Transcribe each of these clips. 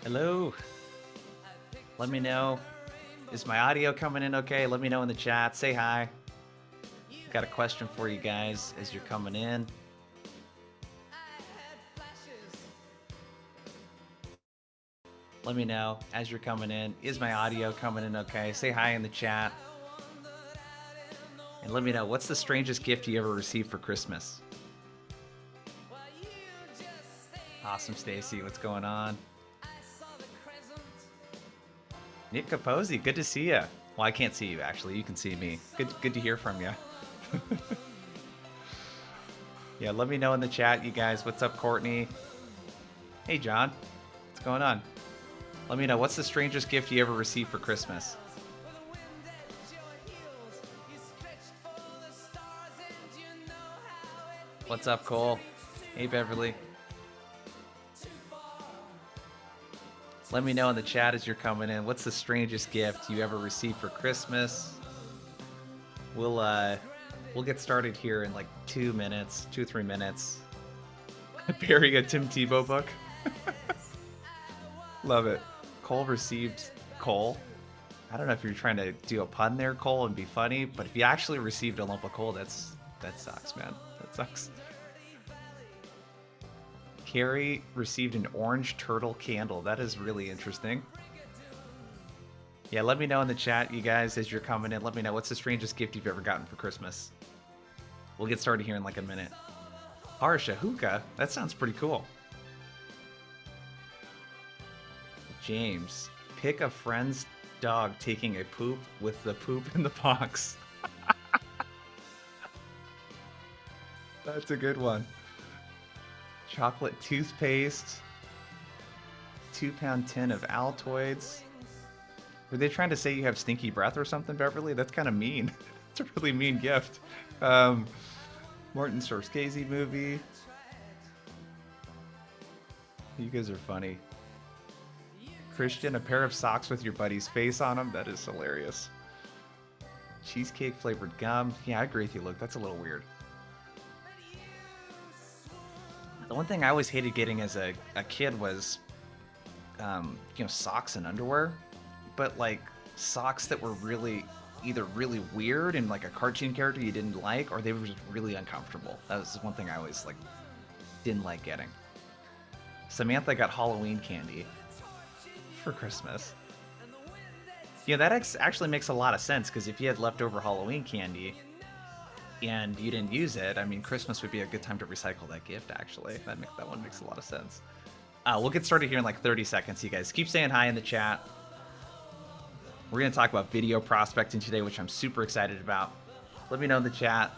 Hello. Let me know. Is my audio coming in okay? Let me know in the chat. Say hi. Got a question for you guys as you're coming in. Let me know as you're coming in. Is my audio coming in okay? Say hi in the chat. And let me know, what's the strangest gift you ever received for Christmas? Awesome, Stacy. What's going on? Nick Capozzi, good to see you. Well, I can't see you, actually. You can see me. Good to hear from you. Yeah, let me know in the chat, you guys. What's up, Courtney? Hey, John. What's going on? Let me know, what's the strangest gift you ever received for Christmas? What's up, Cole? Hey, Beverly. Let me know in the chat as you're coming in. What's the strangest gift you ever received for Christmas? We'll get started here in like 2 minutes, 2-3 minutes. Bury a Tim Tebow book. Love it. Cole received Cole. I don't know if you're trying to do a pun there, Cole, and be funny, but if you actually received a lump of coal, that sucks, man. That sucks. Carrie received an orange turtle candle. That is really interesting. Yeah, let me know in the chat, you guys, as you're coming in. Let me know, what's the strangest gift you've ever gotten for Christmas? We'll get started here in like a minute. Harsha hookah? That sounds pretty cool. James, pick a friend's dog taking a poop with the poop in the box. That's a good one. Chocolate toothpaste. 2-pound tin of Altoids. Were they trying to say you have stinky breath or something, Beverly? That's kind of mean. It's a really mean gift. Martin Scorsese movie. You guys are funny. Christian, a pair of socks with your buddy's face on them. That is hilarious. Cheesecake flavored gum. Yeah, I agree with you, Luke. That's a little weird. The one thing I always hated getting as a kid was, socks and underwear. But, like, socks that were really either really weird and, like, a cartoon character you didn't like, or they were just really uncomfortable. That was one thing I always, like, didn't like getting. Samantha got Halloween candy for Christmas. Yeah, that actually makes a lot of sense, because if you had leftover Halloween candy and you didn't use it, I mean, Christmas would be a good time to recycle that gift, actually. That one makes a lot of sense. We'll get started here in like 30 seconds, you guys. Keep saying hi in the chat. We're going to talk about video prospecting today, which I'm super excited about. Let me know in the chat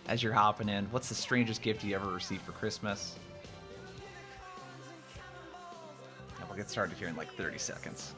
as you're hopping in. What's the strangest gift you ever received for Christmas? And we'll get started here in like 30 seconds.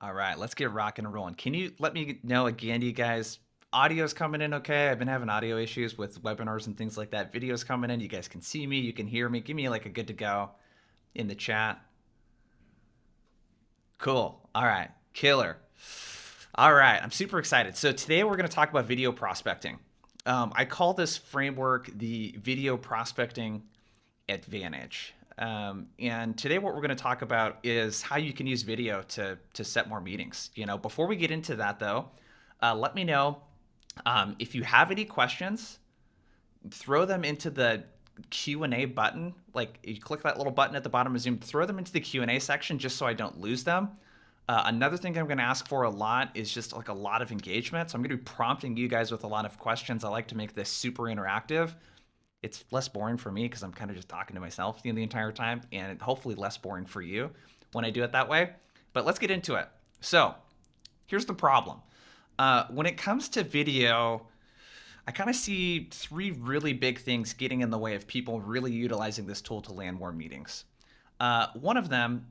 All right, let's get rocking and rolling. Can you let me know again, you guys? Audio's coming in okay? I've been having audio issues with webinars and things like that. Video's coming in. You guys can see me. You can hear me. Give me like a good to go in the chat. Cool. All right. Killer. All right. I'm super excited. So today we're going to talk about video prospecting. I call this framework the video prospecting advantage. And today what we're going to talk about is how you can use video to set more meetings. Before we get into that though, let me know if you have any questions. Throw them into the Q&A button. Like, you click that little button at the bottom of Zoom, throw them into the Q&A section just so I don't lose them. Another thing I'm going to ask for a lot is just like a lot of engagement. So I'm going to be prompting you guys with a lot of questions. I like to make this super interactive. It's less boring for me because I'm kind of just talking to myself the entire time, and hopefully less boring for you when I do it that way. But let's get into it. So here's the problem. When it comes to video, I kind of see 3 really big things getting in the way of people really utilizing this tool to land more meetings. One of them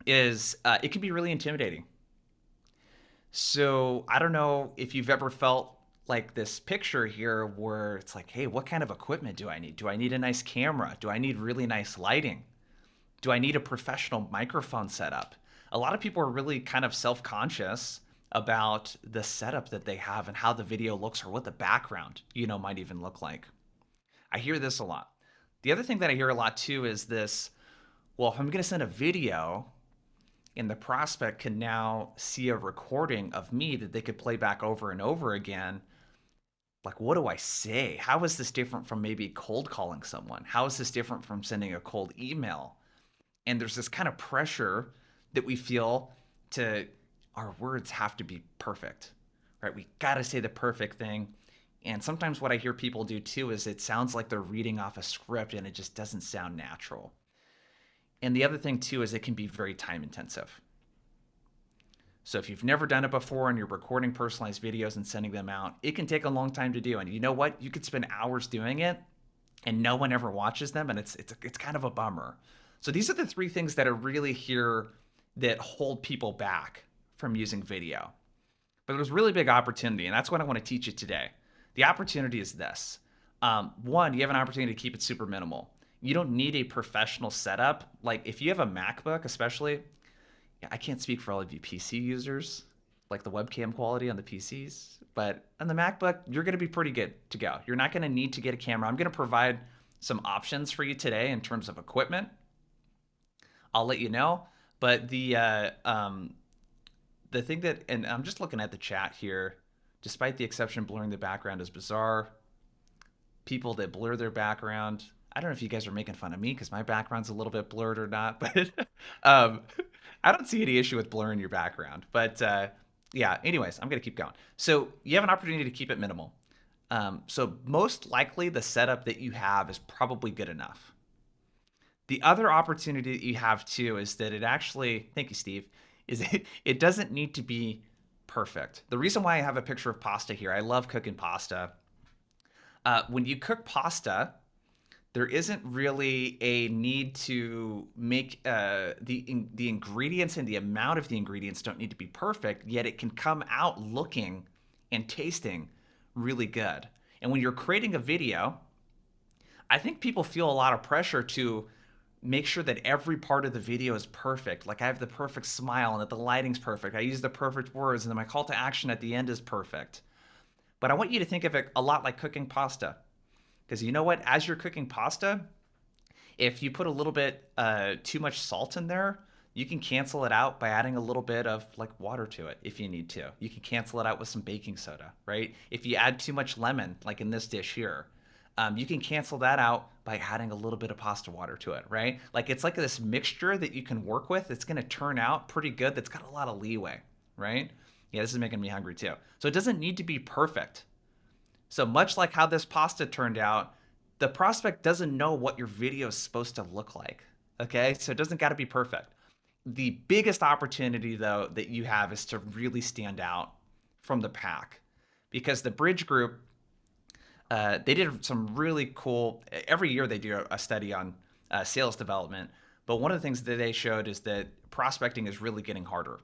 is it can be really intimidating. So I don't know if you've ever felt like this picture here where it's like, hey, what kind of equipment do I need? Do I need a nice camera? Do I need really nice lighting? Do I need a professional microphone setup? A lot of people are really kind of self-conscious about the setup that they have and how the video looks or what the background, might even look like. I hear this a lot. The other thing that I hear a lot too is this, well, if I'm going to send a video and the prospect can now see a recording of me that they could play back over and over again, like, what do I say? How is this different from maybe cold calling someone? How is this different from sending a cold email? And there's this kind of pressure that we feel to, our words have to be perfect, right? We got to say the perfect thing. And sometimes what I hear people do too is it sounds like they're reading off a script and it just doesn't sound natural. And the other thing too is it can be very time intensive. So if you've never done it before and you're recording personalized videos and sending them out, it can take a long time to do. And you know what? You could spend hours doing it and no one ever watches them, and it's kind of a bummer. So these are the three things that are really here that hold people back from using video. But there's really big opportunity, and that's what I want to teach you today. The opportunity is this. One, you have an opportunity to keep it super minimal. You don't need a professional setup. Like if you have a MacBook, especially, I can't speak for all of you PC users, like the webcam quality on the PCs, but on the MacBook, you're going to be pretty good to go. You're not going to need to get a camera. I'm going to provide some options for you today in terms of equipment. I'll let you know, but the thing that, and I'm just looking at the chat here, despite the exception, blurring the background is bizarre. People that blur their background. I don't know if you guys are making fun of me because my background's a little bit blurred or not, but um, I don't see any issue with blurring your background. But yeah, anyways, I'm going to keep going. So you have an opportunity to keep it minimal. So most likely the setup that you have is probably good enough. The other opportunity that you have too is that it actually, thank you, Steve, is it doesn't need to be perfect. The reason why I have a picture of pasta here, I love cooking pasta. When you cook pasta, there isn't really a need to make the ingredients and the amount of the ingredients don't need to be perfect, yet it can come out looking and tasting really good. And when you're creating a video, I think people feel a lot of pressure to make sure that every part of the video is perfect. Like I have the perfect smile and that the lighting's perfect. I use the perfect words and then my call to action at the end is perfect. But I want you to think of it a lot like cooking pasta. Because you know what? As you're cooking pasta, if you put a little bit too much salt in there, you can cancel it out by adding a little bit of like water to it if you need to. You can cancel it out with some baking soda, right? If you add too much lemon, like in this dish here, you can cancel that out by adding a little bit of pasta water to it, right? Like it's like this mixture that you can work with. It's going to turn out pretty good. That's got a lot of leeway, right? Yeah, this is making me hungry too. So it doesn't need to be perfect. So much like how this pasta turned out, the prospect doesn't know what your video is supposed to look like. Okay, so it doesn't got to be perfect. The biggest opportunity, though, that you have is to really stand out from the pack because the Bridge Group, they did some really cool, every year they do a study on sales development. But one of the things that they showed is that prospecting is really getting harder.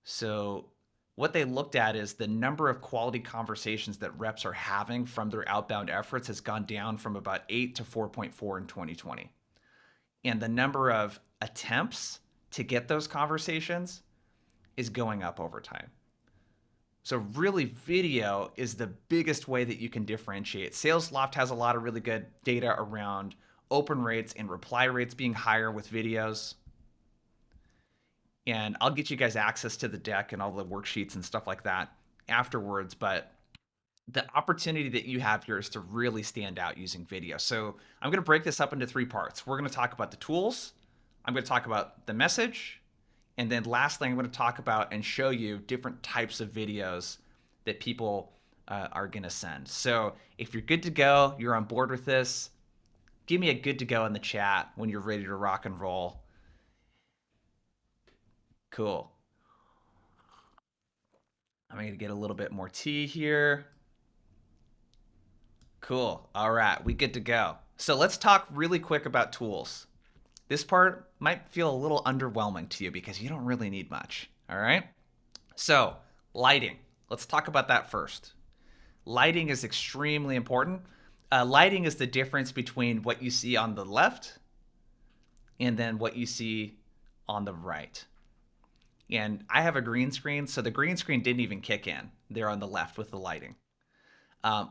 So what they looked at is the number of quality conversations that reps are having from their outbound efforts has gone down from about 8 to 4.4 in 2020. And the number of attempts to get those conversations is going up over time. So really video is the biggest way that you can differentiate. SalesLoft has a lot of really good data around open rates and reply rates being higher with videos. And I'll get you guys access to the deck and all the worksheets and stuff like that afterwards. But the opportunity that you have here is to really stand out using video. So I'm going to break this up into three parts. We're going to talk about the tools. I'm going to talk about the message. And then lastly, I'm going to talk about and show you different types of videos that people are going to send. So if you're good to go, you're on board with this, give me a good to go in the chat when you're ready to rock and roll. Cool. I'm going to get a little bit more tea here. Cool. All right, we good to go. So let's talk really quick about tools. This part might feel a little underwhelming to you because you don't really need much. All right. So lighting. Let's talk about that first. Lighting is extremely important. Lighting is the difference between what you see on the left and then what you see on the right. And I have a green screen, so the green screen didn't even kick in there on the left with the lighting.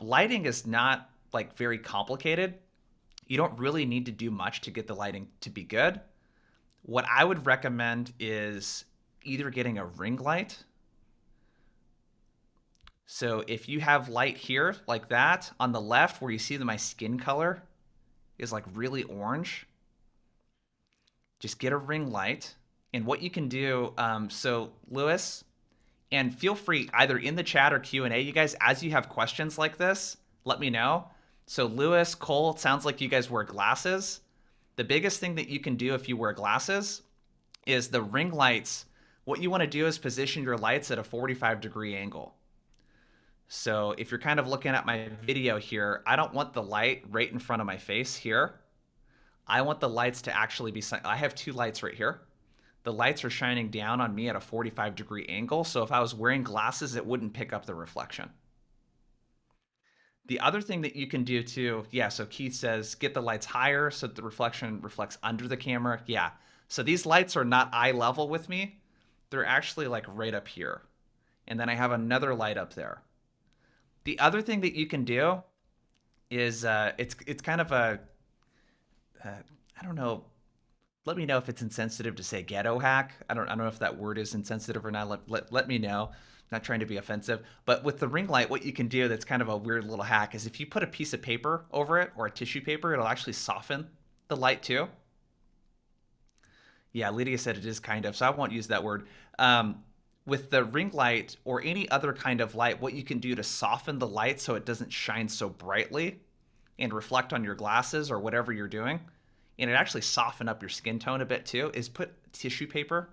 Lighting is not like very complicated. You don't really need to do much to get the lighting to be good. What I would recommend is either getting a ring light. So if you have light here like that on the left where you see that my skin color is like really orange, just get a ring light. And what you can do, so Lewis, and feel free either in the chat or Q&A, you guys, as you have questions like this, let me know. So Lewis, Cole, it sounds like you guys wear glasses. The biggest thing that you can do if you wear glasses is the ring lights. What you want to do is position your lights at a 45-degree angle. So if you're kind of looking at my video here, I don't want the light right in front of my face here. I want the lights to actually be, I have two lights right here. The lights are shining down on me at a 45-degree angle. So if I was wearing glasses, it wouldn't pick up the reflection. The other thing that you can do too, yeah, so Keith says, get the lights higher so the reflection reflects under the camera. Yeah, so these lights are not eye level with me. They're actually like right up here. And then I have another light up there. The other thing that you can do is it's kind of a, I don't know, let me know if it's insensitive to say ghetto hack. I don't know if that word is insensitive or not. Let me know. Not trying to be offensive, but with the ring light, what you can do that's kind of a weird little hack is if you put a piece of paper over it or a tissue paper, it'll actually soften the light too. Yeah, Lydia said it is kind of, so I won't use that word. With the ring light or any other kind of light, what you can do to soften the light so it doesn't shine so brightly and reflect on your glasses or whatever you're doing, and it actually soften up your skin tone a bit too, is put tissue paper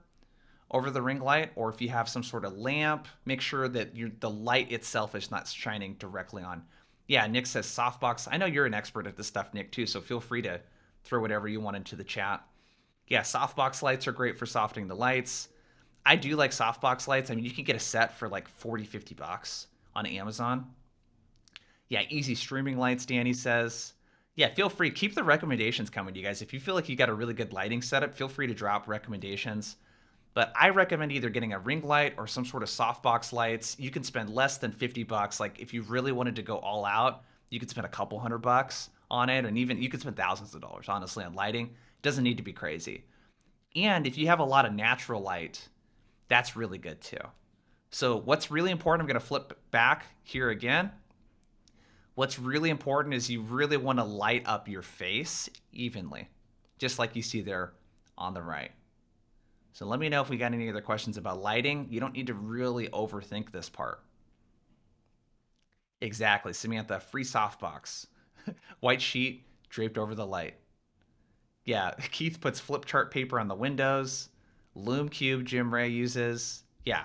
over the ring light, or if you have some sort of lamp, make sure that the light itself is not shining directly on. Yeah, Nick says softbox. I know you're an expert at this stuff, Nick, too, so feel free to throw whatever you want into the chat. Yeah, softbox lights are great for softening the lights. I do like softbox lights. I mean, you can get a set for like 40, 50 bucks on Amazon. Yeah, easy streaming lights, Danny says. Yeah, feel free. Keep the recommendations coming, you guys. If you feel like you got a really good lighting setup, feel free to drop recommendations. But I recommend either getting a ring light or some sort of softbox lights. You can spend less than 50 bucks. Like if you really wanted to go all out, you could spend a couple $100 on it. And even you could spend thousands of dollars, honestly, on lighting. It doesn't need to be crazy. And if you have a lot of natural light, that's really good too. So what's really important, I'm going to flip back here again. What's really important is you really want to light up your face evenly, just like you see there on the right. So let me know if we got any other questions about lighting. You don't need to really overthink this part. Exactly, Samantha, free softbox. White sheet draped over the light. Yeah, Keith puts flip chart paper on the windows. Loom Cube Jim Ray uses. Yeah,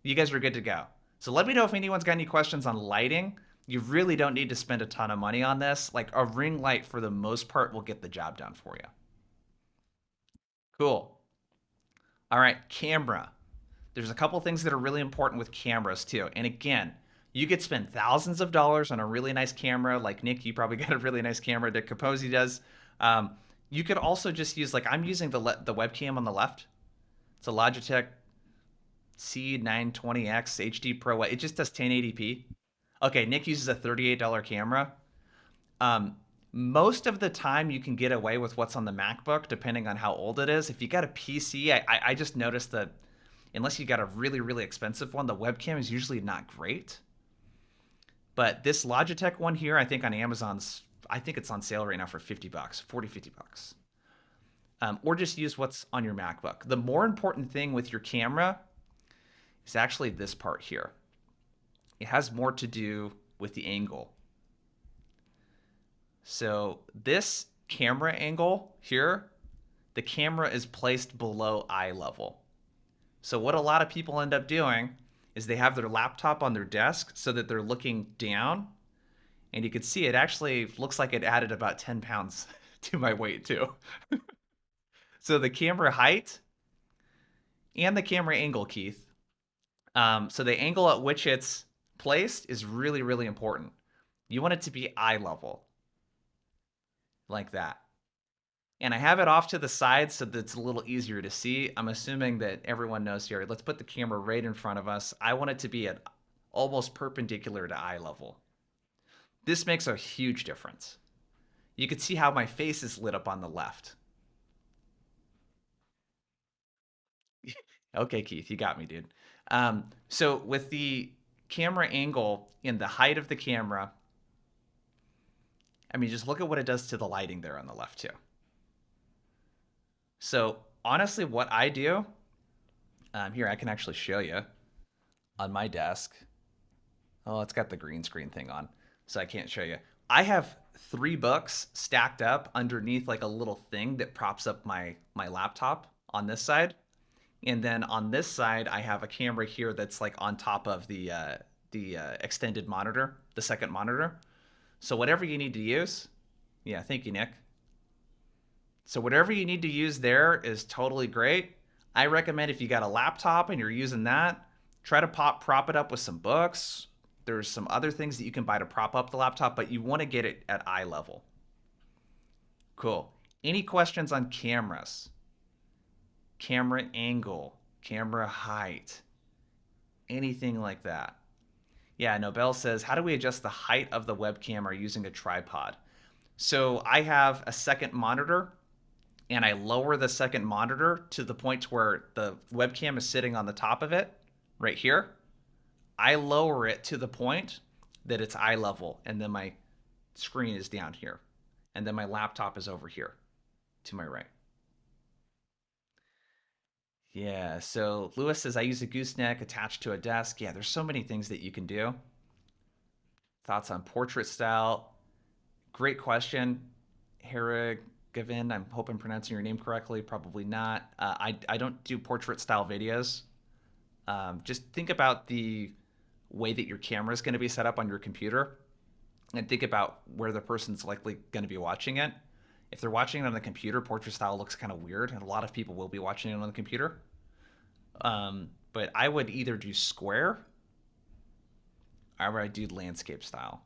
you guys are good to go. So let me know if anyone's got any questions on lighting. You really don't need to spend a ton of money on this. Like a ring light for the most part will get the job done for you. Cool. All right, camera. There's a couple things that are really important with cameras too. And again, you could spend thousands of dollars on a really nice camera. Like Nick, you probably got a really nice camera. Dick Capozzi does. You could also just use, like I'm using the webcam on the left. It's a Logitech C920X HD Pro. It just does 1080p. Okay, Nick uses a $38 camera. Um, Most of the time you can get away with what's on the MacBook, depending on how old it is. If you got a PC, I just noticed that unless you got a really, really expensive one, the webcam is usually not great. But this Logitech one here, I think on Amazon's, I think it's on sale right now for 50 bucks, 40, 50 bucks. Or just use what's on your MacBook. The more important thing with your camera is actually this part here. It has more to do with the angle. So this camera angle here, the camera is placed below eye level. So what a lot of people end up doing is they have their laptop on their desk so that they're looking down, and you can see it actually looks like it added about 10 pounds to my weight too. So the camera height and the camera angle, Keith. So the angle at which it's placed is really, really important. You want it to be eye level, like that. And I have it off to the side so that it's a little easier to see. I'm assuming that everyone knows here. Let's put the camera right in front of us. I want it to be at almost perpendicular to eye level. This makes a huge difference. You can see how my face is lit up on the left. Okay, Keith, you got me, dude. So with the camera angle and the height of the camera, I mean, just look at what it does to the lighting there on the left too. So honestly, what I do, here I can actually show you on my desk. Oh, it's got the green screen thing on, so I can't show you. I have 3 books stacked up underneath like a little thing that props up my laptop on this side. And then on this side, I have a camera here that's like on top of the extended monitor, the second monitor. So whatever you need to use, yeah, thank you, Nick. So whatever you need to use there is totally great. I recommend if you got a laptop and you're using that, try to prop it up with some books. There's some other things that you can buy to prop up the laptop, but you want to get it at eye level. Cool. Any questions on cameras? Camera angle, camera height, anything like that? Yeah, Nobel says, how do we adjust the height of the webcam or using a tripod? So I have a second monitor and I lower the second monitor to the point where the webcam is sitting on the top of it right here. I lower it to the point that it's eye level and then my screen is down here. And then my laptop is over here to my right. Yeah, so Lewis says I use a gooseneck attached to a desk. Yeah, there's so many things that you can do. Thoughts on portrait style? Great question, Hera Gavin. I hope I'm pronouncing your name correctly. Probably not. I don't do portrait style videos. Just think about the way that your camera is going to be set up on your computer and think about where the person's likely going to be watching it. If they're watching it on the computer, portrait style looks kind of weird, and a lot of people will be watching it on the computer. But I would either do square or I do landscape style.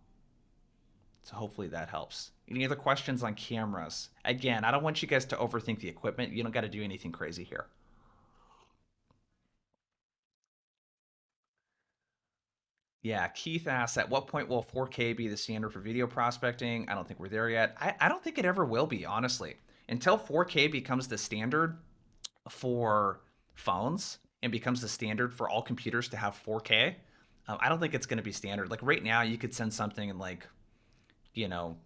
So hopefully that helps. Any other questions on cameras? Again, I don't want you guys to overthink the equipment. You don't got to do anything crazy here. Yeah, Keith asks, at what point will 4K be the standard for video prospecting? I don't think we're there yet. I don't think it ever will be, honestly. Until 4K becomes the standard for phones and becomes the standard for all computers to have 4K, I don't think it's going to be standard. Like right now, you could send something in like, you know,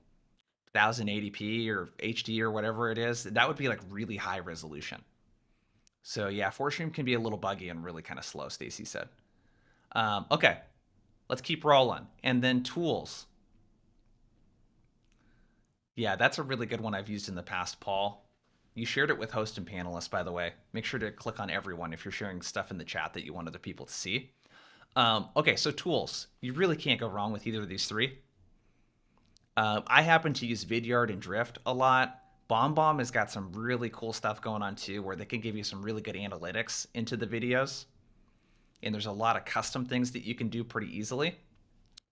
1080p or HD or whatever it is. That would be like really high resolution. So yeah, 4Stream can be a little buggy and really kind of slow, Stacy said. Okay, let's keep rolling. And then tools. Yeah, that's a really good one I've used in the past, Paul. You shared it with host and panelists, by the way. Make sure to click on everyone if you're sharing stuff in the chat that you want other people to see. Okay, so tools. You really can't go wrong with either of these three. I happen to use Vidyard and Drift a lot. BombBomb has got some really cool stuff going on too, where they can give you some really good analytics into the videos. And there's a lot of custom things that you can do pretty easily.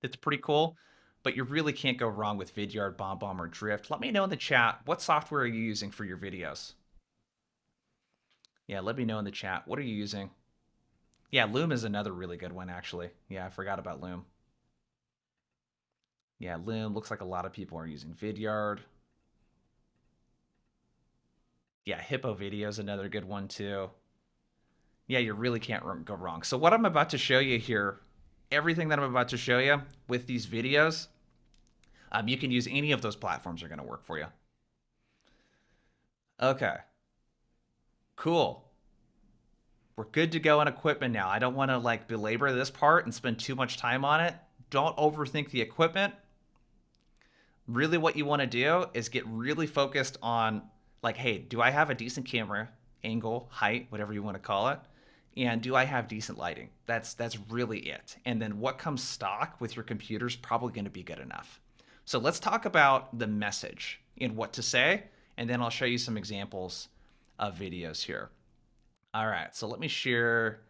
It's pretty cool, but you really can't go wrong with Vidyard, BombBomb, or Drift. Let me know in the chat, what software are you using for your videos? Yeah, let me know in the chat. What are you using? Yeah, Loom is another really good one, actually. Yeah, I forgot about Loom. Yeah, Loom looks like a lot of people are using Vidyard. Yeah, Hippo Video is another good one too. Yeah, you really can't go wrong. So what I'm about to show you here, everything that I'm about to show you with these videos, you can use any of those platforms are going to work for you. Okay, cool. We're good to go on equipment now. I don't want to like belabor this part and spend too much time on it. Don't overthink the equipment. Really what you want to do is get really focused on like, hey, do I have a decent camera angle, height, whatever you want to call it? And do I have decent lighting? That's really it. And then what comes stock with your computer is probably going to be good enough. So let's talk about the message and what to say, and then I'll show you some examples of videos here. All right, so let me share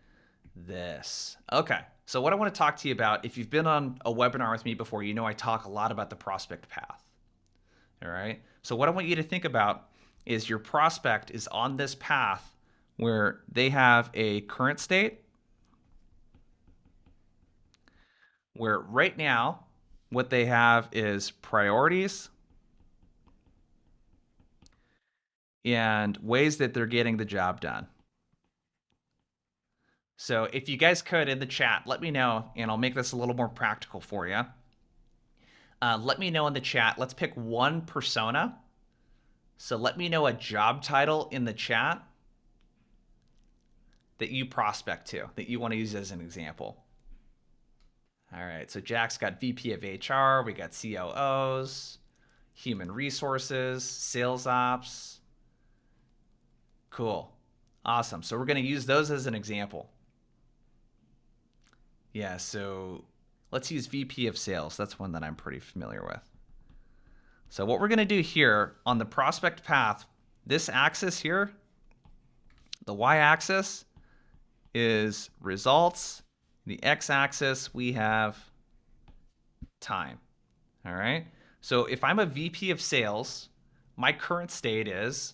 this. Okay, so what I want to talk to you about, if you've been on a webinar with me before, you know I talk a lot about the prospect path. All right, so what I want you to think about is your prospect is on this path where they have a current state where right now what they have is priorities and ways that they're getting the job done. So if you guys could in the chat, let me know, and I'll make this a little more practical for you. Let me know in the chat. Let's pick one persona. So let me know a job title in the chat that you prospect to, that you want to use as an example. All right, so Jack's got VP of HR, we got COOs, human resources, sales ops. Cool. Awesome. So we're going to use those as an example. Yeah, so let's use VP of sales. That's one that I'm pretty familiar with. So what we're going to do here on the prospect path, this axis here, the y-axis is results. The x-axis, we have time. All right. So if I'm a VP of sales, my current state is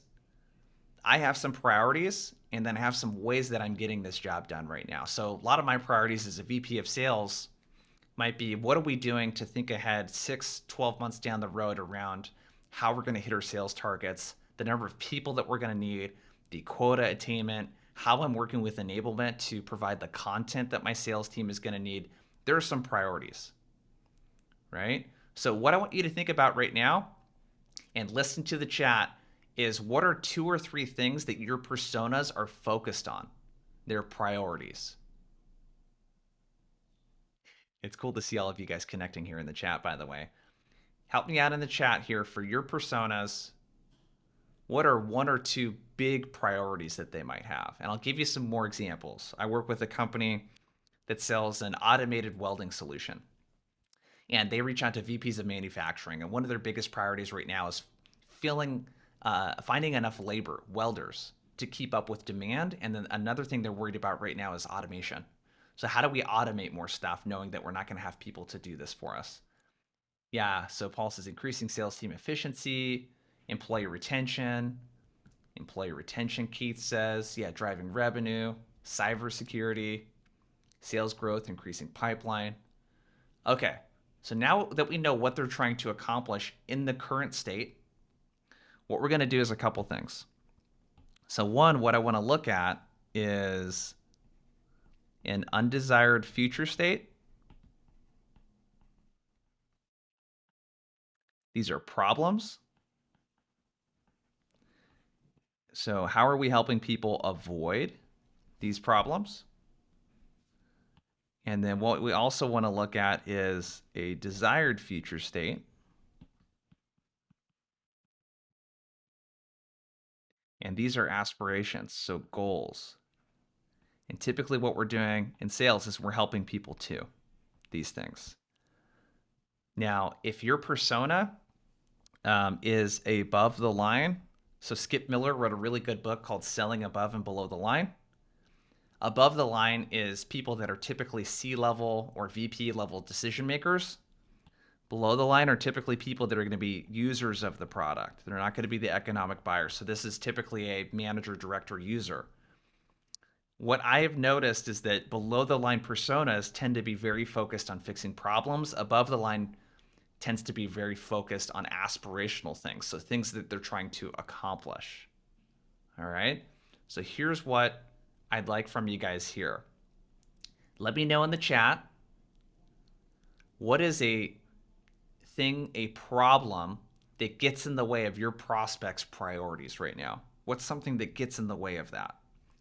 I have some priorities and then I have some ways that I'm getting this job done right now. So a lot of my priorities as a VP of sales might be what are we doing to think ahead 6, 12 months down the road around how we're going to hit our sales targets, the number of people that we're going to need, the quota attainment, how I'm working with enablement to provide the content that my sales team is going to need. There are some priorities, right? So what I want you to think about right now and listen to the chat is what are 2 or 3 things that your personas are focused on, their priorities. It's cool to see all of you guys connecting here in the chat, by the way. Help me out in the chat here for your personas. What are 1 or 2 big priorities that they might have? And I'll give you some more examples. I work with a company that sells an automated welding solution. And they reach out to VPs of manufacturing. And one of their biggest priorities right now is finding enough labor, welders, to keep up with demand. And then another thing they're worried about right now is automation. So how do we automate more stuff knowing that we're not going to have people to do this for us? Yeah, so Paul says increasing sales team efficiency, employee retention. Employee retention, Keith says. Yeah, driving revenue, cybersecurity, sales growth, increasing pipeline. Okay, so now that we know what they're trying to accomplish in the current state, what we're going to do is a couple things. So one, what I want to look at is an undesired future state. These are problems. So how are we helping people avoid these problems? And then what we also want to look at is a desired future state. And these are aspirations, so goals. And typically what we're doing in sales is we're helping people to these things. Now, if your persona is above the line, so Skip Miller wrote a really good book called Selling Above and Below the Line. Above the line is people that are typically C-level or VP level decision makers. Below the line are typically people that are going to be users of the product. They're not going to be the economic buyers. So this is typically a manager, director, user. What I have noticed is that below the line personas tend to be very focused on fixing problems. Above the line tends to be very focused on aspirational things, so things that they're trying to accomplish. All right? So here's what I'd like from you guys here. Let me know in the chat, what is a thing, a problem that gets in the way of your prospects' priorities right now? What's something that gets in the way of that?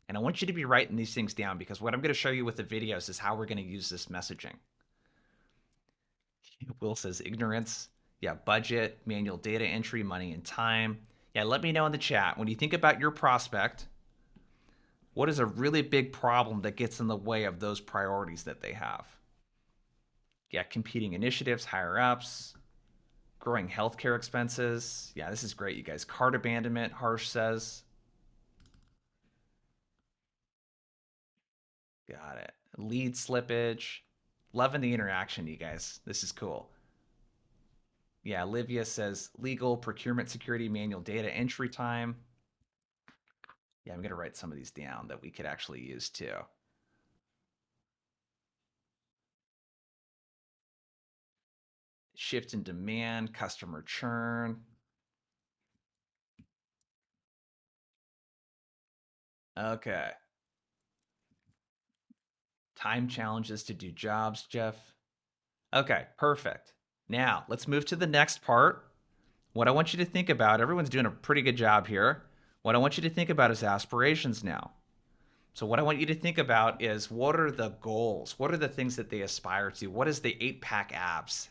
And I want you to be writing these things down because what I'm going to show you with the videos is how we're going to use this messaging. Will says ignorance. Yeah, budget, manual data entry, money and time. Yeah, let me know in the chat. When you think about your prospect, what is a really big problem that gets in the way of those priorities that they have? Yeah, competing initiatives, higher ups, growing healthcare expenses. Yeah, this is great, you guys. Cart abandonment, Harsh says. Got it. Lead slippage. Loving the interaction, you guys. This is cool. Yeah, Olivia says legal, procurement, security, manual data entry time. Yeah, I'm going to write some of these down that we could actually use too. Shift in demand, customer churn. Okay. Time challenges to do jobs, Jeff. Okay, perfect. Now, let's move to the next part. What I want you to think about, everyone's doing a pretty good job here. What I want you to think about is aspirations now. So, what I want you to think about is what are the goals? What are the things that they aspire to? What is the 8-pack abs,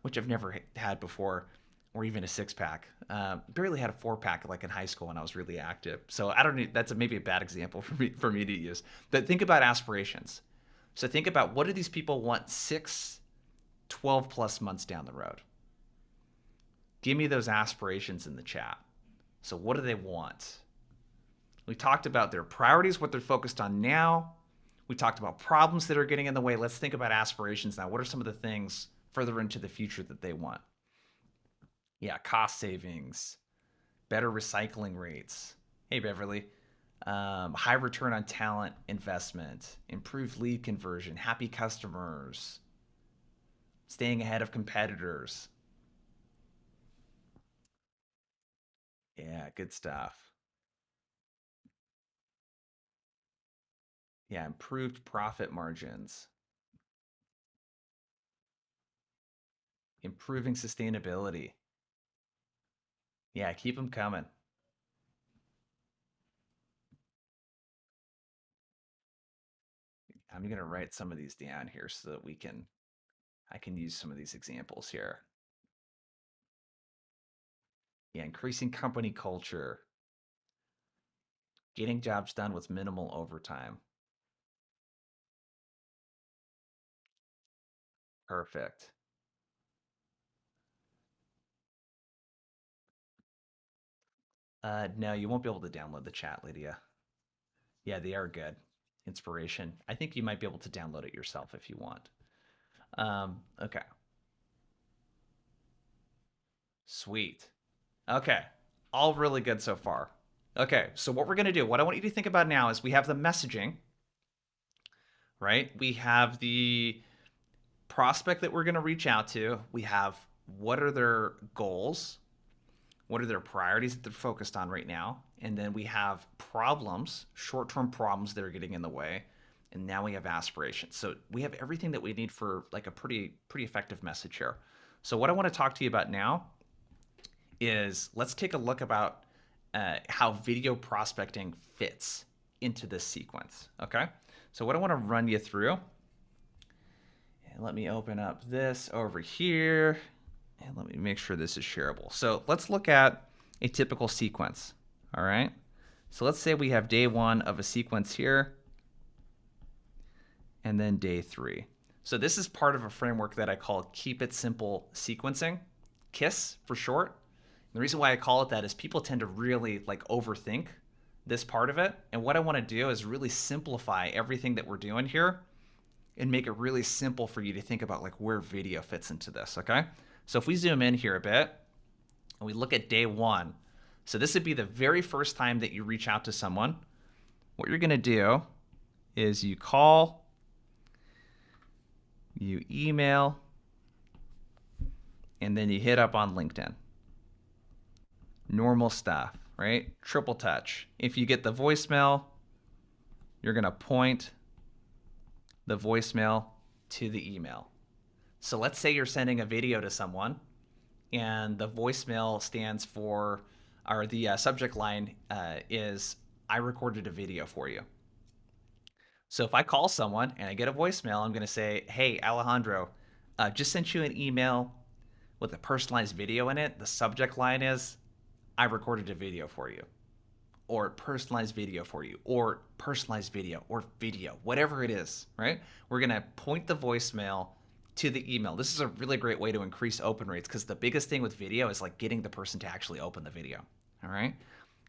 which I've never had before, or even a 6-pack? Barely had a 4-pack like in high school when I was really active. So, I don't need, that's maybe a bad example for me to use. But think about aspirations. So, think about what do these people want 6, 12 plus months down the road? Give me those aspirations in the chat. So, what do they want? We talked about their priorities, what they're focused on now. We talked about problems that are getting in the way. Let's think about aspirations now. What are some of the things further into the future that they want? Yeah, cost savings, better recycling rates. Hey, Beverly. High return on talent investment, improved lead conversion, happy customers, staying ahead of competitors. Yeah, good stuff. Yeah, improved profit margins, improving sustainability. Yeah, keep them coming. I'm going to write some of these down here so that I can use some of these examples here. Yeah, increasing company culture, getting jobs done with minimal overtime. Perfect. No, you won't be able to download the chat, Lydia. Yeah, they are good. Inspiration. I think you might be able to download it yourself if you want. Okay. Sweet. Okay. All really good so far. Okay, so what we're going to do, what I want you to think about now is we have the messaging, right? We have the prospect that we're going to reach out to. We have what are their goals? What are their priorities that they're focused on right now? And then we have problems, short term problems that are getting in the way. And now we have aspirations. So we have everything that we need for like a pretty effective message here. So what I want to talk to you about now is let's take a look about how video prospecting fits into this sequence. Okay. So what I want to run you through, and let me open up this over here, and let me make sure this is shareable. So let's look at a typical sequence. All right. So let's say we have day 1 of a sequence here, and then day 3. So this is part of a framework that I call Keep It Simple Sequencing, KISS for short. The reason why I call it that is people tend to really like overthink this part of it. And what I want to do is really simplify everything that we're doing here and make it really simple for you to think about like where video fits into this, okay? So if we zoom in here a bit and we look at day 1, so this would be the very first time that you reach out to someone. What you're going to do is you call, you email, and then you hit up on LinkedIn. Normal stuff, right? Triple touch. If you get the voicemail, you're going to point the voicemail to the email. So let's say you're sending a video to someone and the voicemail stands for, or the subject line is, I recorded a video for you. So if I call someone and I get a voicemail, I'm going to say, hey, Alejandro, just sent you an email with a personalized video in it. The subject line is, I recorded a video for you, or personalized video for you, or personalized video, or video, whatever it is, right? We're going to point the voicemail to the email. This is a really great way to increase open rates because the biggest thing with video is like getting the person to actually open the video, all right?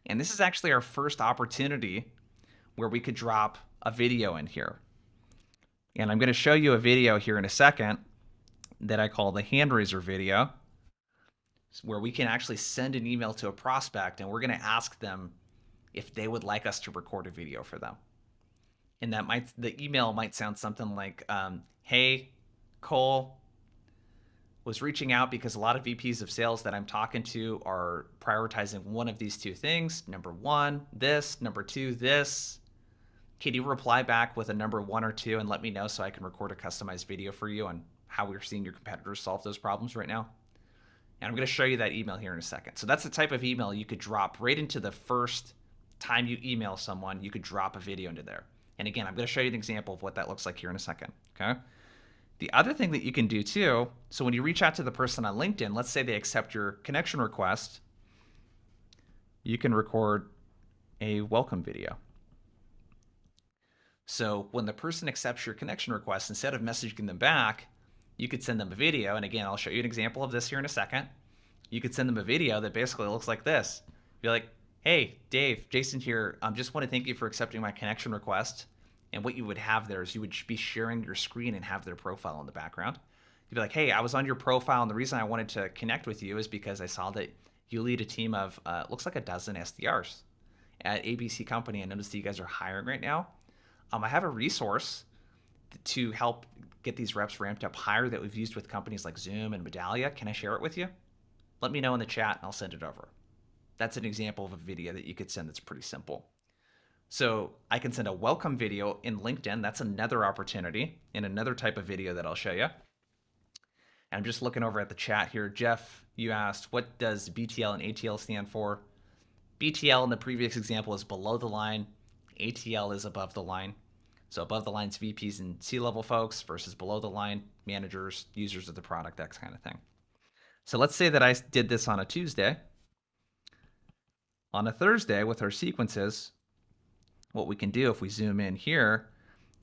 And this is actually our first opportunity where we could drop a video in here. And I'm going to show you a video here in a second that I call the hand raiser video. where we can actually send an email to a prospect and we're going to ask them if they would like us to record a video for them. And the email might sound something like, "Hey, Cole, was reaching out because a lot of VPs of sales that I'm talking to are prioritizing one of these two things. Number one, this. Number two, this. Can you reply back with a number one or two and let me know so I can record a customized video for you on how we're seeing your competitors solve those problems right now?" And I'm going to show you that email here in a second. So that's the type of email you could drop right into the first time you email someone. You could drop a video into there. And again, I'm going to show you an example of what that looks like here in a second. Okay. The other thing that you can do too, so when you reach out to the person on LinkedIn, let's say they accept your connection request, you can record a welcome video. So when the person accepts your connection request, instead of messaging them back, you could send them a video. And again, I'll show you an example of this here in a second. You could send them a video that basically looks like this. Be like, "Hey, Dave, Jason here. Just want to thank you for accepting my connection request." And what you would have there is you would be sharing your screen and have their profile in the background. You'd be like, "Hey, I was on your profile, and the reason I wanted to connect with you is because I saw that you lead a team of, looks like a dozen SDRs at ABC Company. I noticed that you guys are hiring right now. I have a resource to help get these reps ramped up higher that we've used with companies like Zoom and Medallia. Can I share it with you? Let me know in the chat and I'll send it over." That's an example of a video that you could send that's pretty simple. So I can send a welcome video in LinkedIn. That's another opportunity and another type of video that I'll show you. And I'm just looking over at the chat here. Jeff, you asked, what does BTL and ATL stand for? BTL in the previous example is below the line. ATL is above the line. So above the line's VPs and C-level folks versus below the line managers, users of the product, that kind of thing. So let's say that I did this on a Tuesday. On a Thursday with our sequences, what we can do if we zoom in here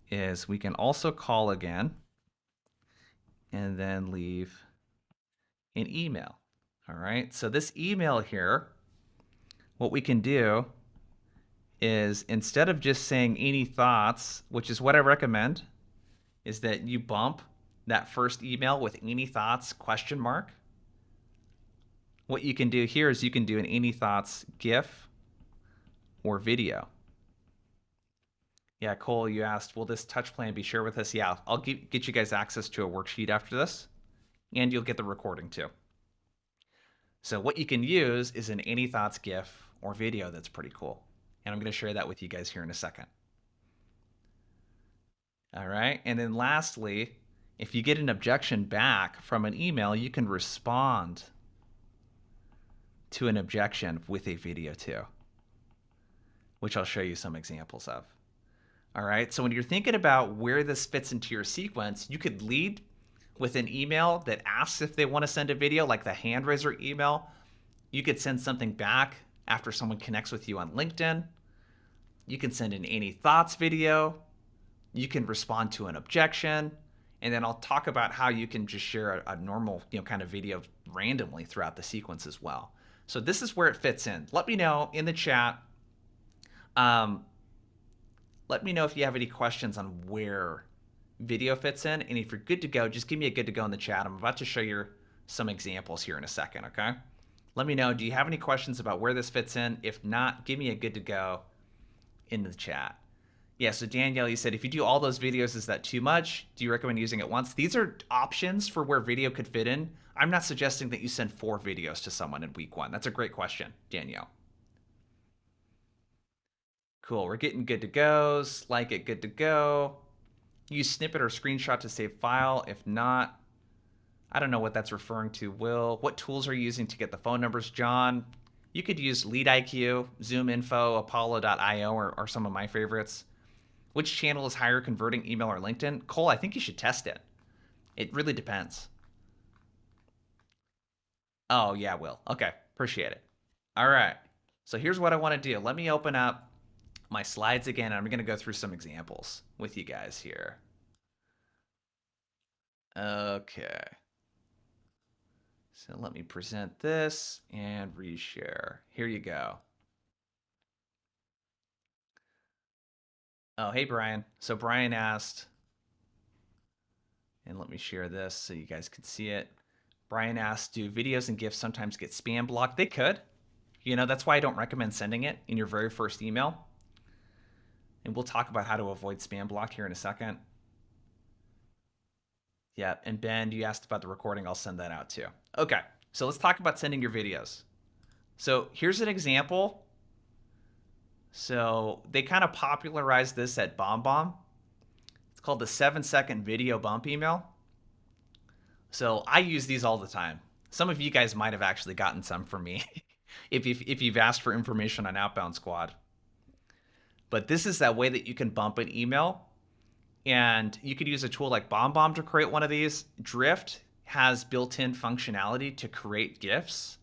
is we can also call again and then leave an email. All right, so this email here, what we can do is instead of just saying any thoughts, which is what I recommend, is that you bump that first email with any thoughts question mark. What you can do here is you can do an any thoughts GIF or video. Yeah, Cole, you asked, will this touch plan be shared with us? Yeah, I'll get you guys access to a worksheet after this, and you'll get the recording too. So what you can use is an any thoughts GIF or video that's pretty cool. And I'm going to share that with you guys here in a second. All right, and then lastly, if you get an objection back from an email, you can respond to an objection with a video too, which I'll show you some examples of. All right, so when you're thinking about where this fits into your sequence, you could lead with an email that asks if they want to send a video, like the hand raiser email. You could send something back after someone connects with you on LinkedIn. You can send an any thoughts video. You can respond to an objection. And then I'll talk about how you can just share a normal, kind of video randomly throughout the sequence as well. So this is where it fits in. Let me know in the chat. Let me know if you have any questions on where video fits in. And if you're good to go, just give me a good to go in the chat. I'm about to show you some examples here in a second, okay? Let me know, do you have any questions about where this fits in? If not, give me a good to go in the chat. Yeah, so Danielle, you said, if you do all those videos, is that too much? Do you recommend using it once? These are options for where video could fit in. I'm not suggesting that you send 4 videos to someone in week 1. That's a great question, Danielle. Cool, we're getting good to goes. Like it, good to go. Use snippet or screenshot to save file. If not, I don't know what that's referring to. Will, what tools are you using to get the phone numbers? John, you could use LeadIQ, ZoomInfo, Apollo.io, or some of my favorites. Which channel is higher converting, email or LinkedIn? Cole, I think you should test it. It really depends. Oh, yeah, Will. Okay, appreciate it. All right, so here's what I want to do. Let me open up my slides again, and I'm going to go through some examples with you guys here. Okay. So let me present this and reshare. Here you go. Oh, hey, Brian. So Brian asked, and let me share this so you guys can see it. Brian asks, do videos and GIFs sometimes get spam blocked? They could. That's why I don't recommend sending it in your very first email. And we'll talk about how to avoid spam block here in a second. Yeah, and Ben, you asked about the recording. I'll send that out too. Okay, so let's talk about sending your videos. So here's an example. So they kind of popularized this at BombBomb. It's called the 7-second video bump email. So I use these all the time. Some of you guys might have actually gotten some from me if you've asked for information on Outbound Squad. But this is that way that you can bump an email. And you could use a tool like BombBomb to create one of these. Drift has built-in functionality to create GIFs.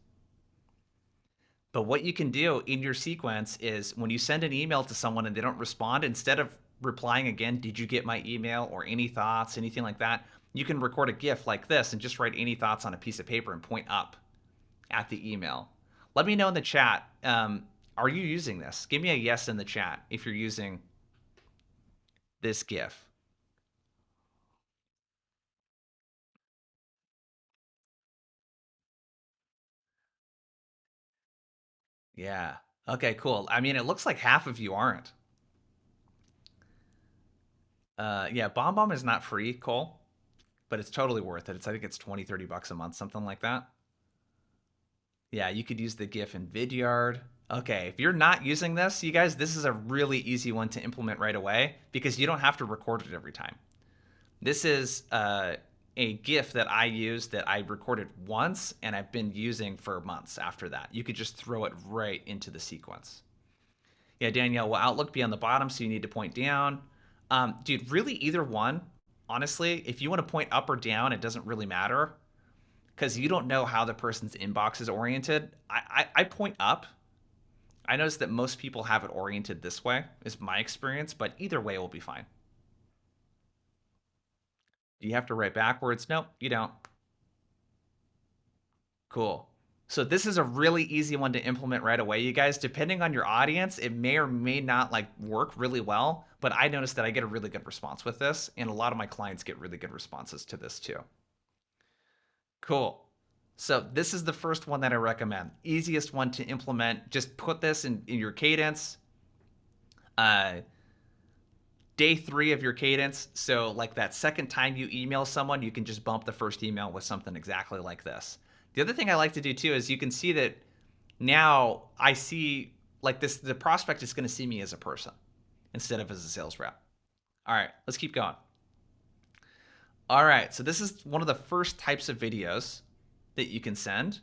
But what you can do in your sequence is when you send an email to someone and they don't respond, instead of replying again, did you get my email, or any thoughts, anything like that, you can record a GIF like this and just write any thoughts on a piece of paper and point up at the email. Let me know in the chat, are you using this? Give me a yes in the chat if you're using this GIF. Yeah. Okay, cool. I mean, it looks like half of you aren't. Yeah, BombBomb is not free, Cole, but it's totally worth it. I think it's 20, 30 bucks a month, something like that. Yeah, you could use the GIF in Vidyard. Okay, if you're not using this, you guys, this is a really easy one to implement right away because you don't have to record it every time. This is a GIF that I used that I recorded once and I've been using for months after that. You could just throw it right into the sequence. Yeah, Danielle, will Outlook be on the bottom so you need to point down? Dude, really either one. Honestly, if you want to point up or down, it doesn't really matter because you don't know how the person's inbox is oriented. I point up. I noticed that most people have it oriented this way, is my experience, but either way will be fine. Do you have to write backwards? Nope, you don't. Cool. So this is a really easy one to implement right away, you guys. Depending on your audience, it may or may not like work really well, but I noticed that I get a really good response with this, and a lot of my clients get really good responses to this too. Cool. So this is the first one that I recommend. Easiest one to implement. Just put this in your cadence. Day 3 of your cadence. So like that second time you email someone, you can just bump the first email with something exactly like this. The other thing I like to do too is you can see that now I see like this, the prospect is going to see me as a person instead of as a sales rep. All right, let's keep going. All right, so this is one of the first types of videos that you can send.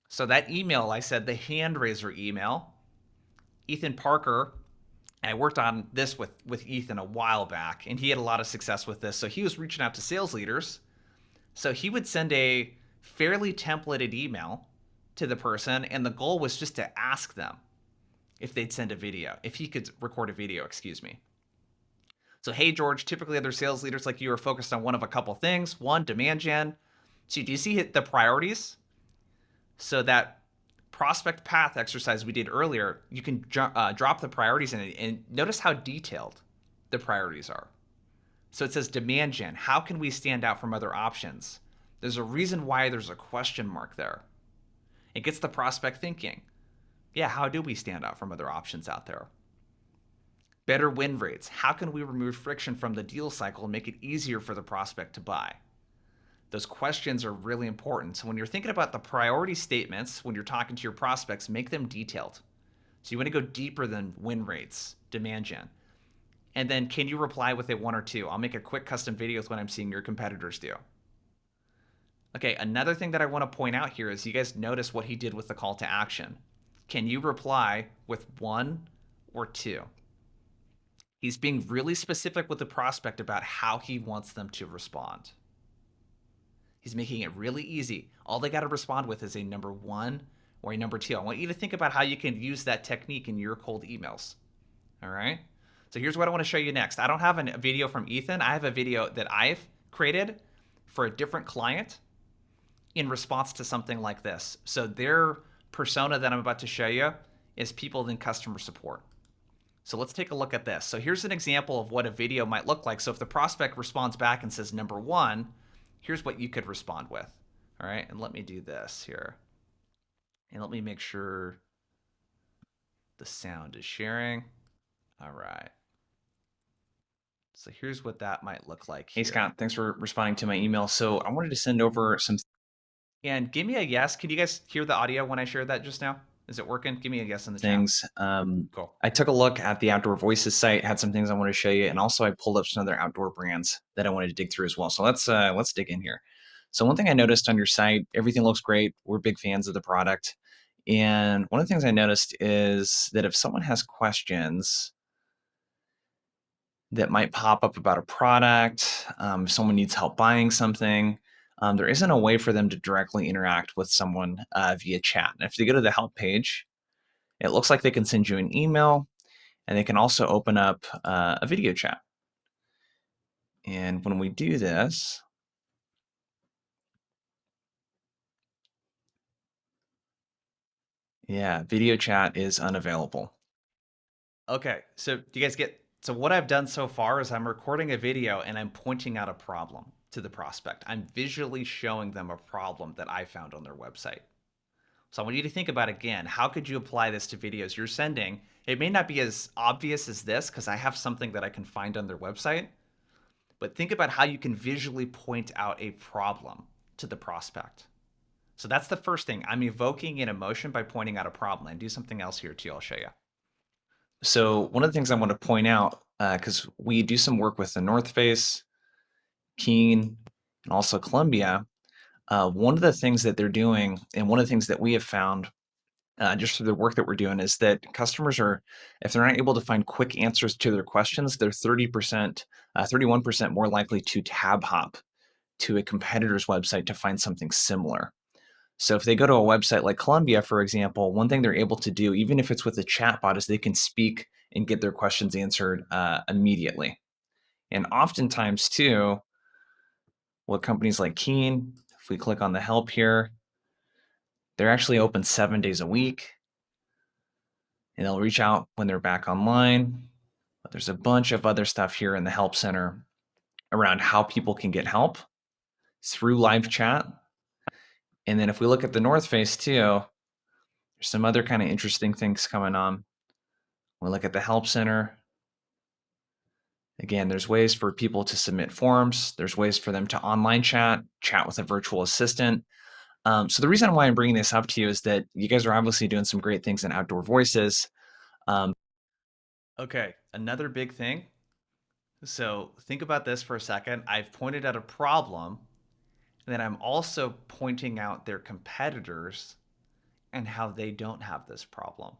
So that email, I said the hand raiser email, Ethan Parker, and I worked on this with Ethan a while back, and he had a lot of success with this. So he was reaching out to sales leaders. So he would send a fairly templated email to the person, and the goal was just to ask them if they'd send a video, if he could record a video, excuse me. So, hey, George, typically other sales leaders like you are focused on one of a couple things. One, demand gen. So do you see the priorities? So that prospect path exercise we did earlier, you can drop the priorities in it and notice how detailed the priorities are. So it says demand gen. How can we stand out from other options? There's a reason why there's a question mark there. It gets the prospect thinking, yeah, how do we stand out from other options out there? Better win rates. How can we remove friction from the deal cycle and make it easier for the prospect to buy? Those questions are really important. So when you're thinking about the priority statements, when you're talking to your prospects, make them detailed. So you want to go deeper than win rates, demand gen. And then can you reply with a 1 or 2? I'll make a quick custom video with what I'm seeing your competitors do. Okay, another thing that I want to point out here is you guys notice what he did with the call to action. Can you reply with 1 or 2? He's being really specific with the prospect about how he wants them to respond. He's making it really easy. All they got to respond with is a number 1 or a number 2. I want you to think about how you can use that technique in your cold emails. All right? So here's what I want to show you next. I don't have a video from Ethan. I have a video that I've created for a different client in response to something like this. So their persona that I'm about to show you is people in customer support. So let's take a look at this. So here's an example of what a video might look like. So if the prospect responds back and says number 1, here's what you could respond with. All right, and let me do this here. And let me make sure the sound is sharing. All right. So here's what that might look like here. Hey, Scott, thanks for responding to my email. So I wanted to send over some. And give me a yes. Can you guys hear the audio when I shared that just now? Is it working? Give me a yes in the things. Chat. Cool. I took a look at the Outdoor Voices site, had some things I want to show you, and also I pulled up some other outdoor brands that I wanted to dig through as well. So let's dig in here. So one thing I noticed on your site, everything looks great. We're big fans of the product. And one of the things I noticed is that if someone has questions that might pop up about a product, if someone needs help buying something, there isn't a way for them to directly interact with someone via chat. And if they go to the help page, it looks like they can send you an email, and they can also open up a video chat. And when we do this, yeah, video chat is unavailable. Okay, so do you guys get, so what I've done so far is I'm recording a video and I'm pointing out a problem to the prospect. I'm visually showing them a problem that I found on their website. So I want you to think about, again, how could you apply this to videos you're sending? It may not be as obvious as this because I have something that I can find on their website, but think about how you can visually point out a problem to the prospect. So that's the first thing. I'm evoking an emotion by pointing out a problem. And do something else here too. I'll show you. So one of the things I want to point out, because we do some work with the North Face, Keen, and also Columbia. One of the things that they're doing, and one of the things that we have found just through the work that we're doing, is that customers are, if they're not able to find quick answers to their questions, they're 30%, 31% more likely to tab hop to a competitor's website to find something similar. So if they go to a website like Columbia, for example, one thing they're able to do, even if it's with a chatbot, is they can speak and get their questions answered immediately. And oftentimes, too, what companies like Keen, if we click on the help here, they're actually open 7 days a week, and they'll reach out when they're back online. But there's a bunch of other stuff here in the help center around how people can get help through live chat. And then if we look at the North Face too, there's some other kind of interesting things coming on. We look at the help center. Again, there's ways for people to submit forms. There's ways for them to online chat, chat with a virtual assistant. So the reason why I'm bringing this up to you is that you guys are obviously doing some great things in Outdoor Voices. Okay, another big thing. So think about this for a second. I've pointed out a problem, and then I'm also pointing out their competitors and how they don't have this problem.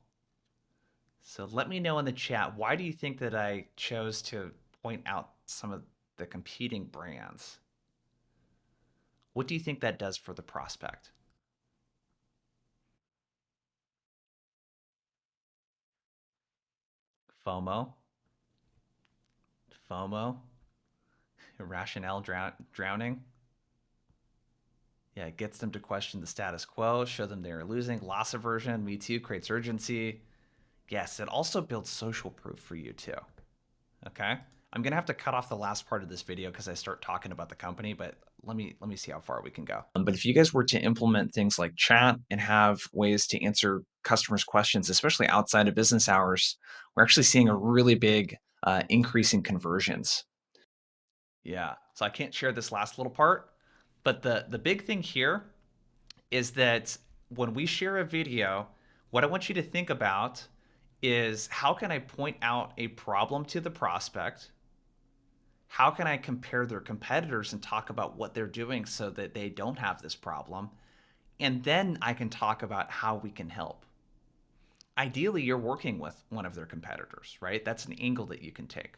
So let me know in the chat, why do you think that I chose to point out some of the competing brands? What do you think that does for the prospect? FOMO, FOMO, irrational drowning. Yeah, it gets them to question the status quo, show them they're losing, loss aversion, me too, creates urgency. Yes, it also builds social proof for you too. Okay. I'm gonna have to cut off the last part of this video because I start talking about the company, but let me see how far we can go. But if you guys were to implement things like chat and have ways to answer customers' questions, especially outside of business hours, we're actually seeing a really big increase in conversions. Yeah. So I can't share this last little part, but the big thing here is that when we share a video, what I want you to think about is, how can I point out a problem to the prospect? How can I compare their competitors and talk about what they're doing so that they don't have this problem? And then I can talk about how we can help. Ideally, you're working with one of their competitors, right? That's an angle that you can take.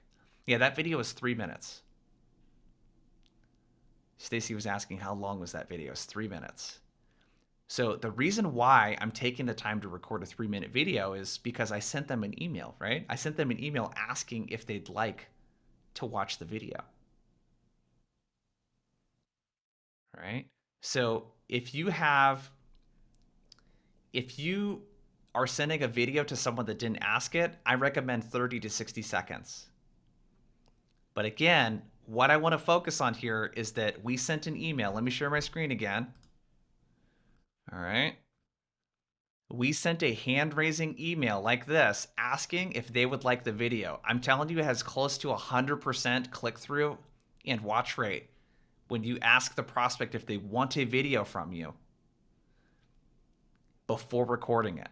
Yeah, that video is 3 minutes. Stacy was asking how long was that video? It's 3 minutes. So the reason why I'm taking the time to record a 3-minute video is because I sent them an email, right? I sent them an email asking if they'd like to watch the video. Right? So if you are sending a video to someone that didn't ask it, I recommend 30 to 60 seconds. But again, what I want to focus on here is that we sent an email. Let me share my screen again. All right. We sent a hand-raising email like this asking if they would like the video. I'm telling you, it has close to 100% click-through and watch rate when you ask the prospect if they want a video from you before recording it.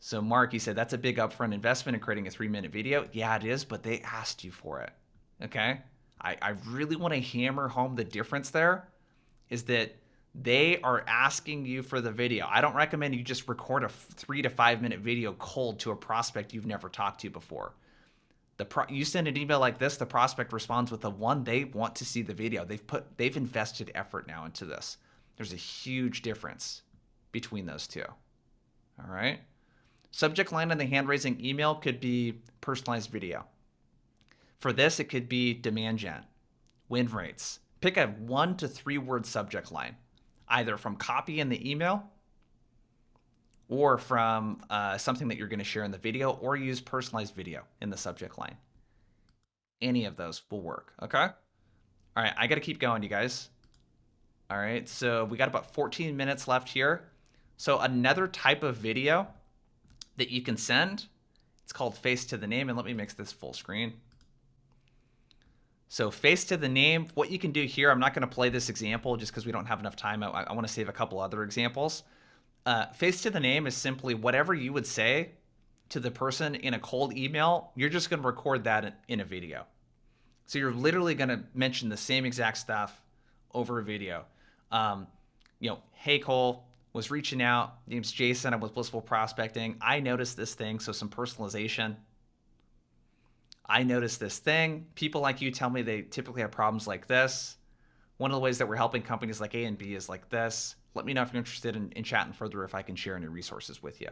So Mark, he said, that's a big upfront investment in creating a 3-minute video. Yeah, it is, but they asked you for it. Okay? I really want to hammer home the difference there is that they are asking you for the video. I don't recommend you just record a 3 to 5 minute video cold to a prospect you've never talked to before. You send an email like this, the prospect responds with the one they want to see the video. They've invested effort now into this. There's a huge difference between those two. All right. Subject line on the hand raising email could be personalized video. For this, it could be demand gen, win rates. Pick a 1 to 3 word subject line, either from copy in the email or from something that you're going to share in the video, or use personalized video in the subject line. Any of those will work. Okay. All right. I got to keep going, you guys. All right. So we got about 14 minutes left here. So another type of video that you can send, it's called face to the name. And let me make this full screen. So face to the name, what you can do here, I'm not going to play this example just because we don't have enough time. I want to save a couple other examples. Face to the name is simply whatever you would say to the person in a cold email, you're just going to record that in a video. So you're literally going to mention the same exact stuff over a video. Hey, Cole, was reaching out. Name's Jason. I'm with Blissful Prospecting. I noticed this thing, so some personalization. I noticed this thing. People like you tell me they typically have problems like this. One of the ways that we're helping companies like A and B is like this. Let me know if you're interested in chatting further, if I can share any resources with you.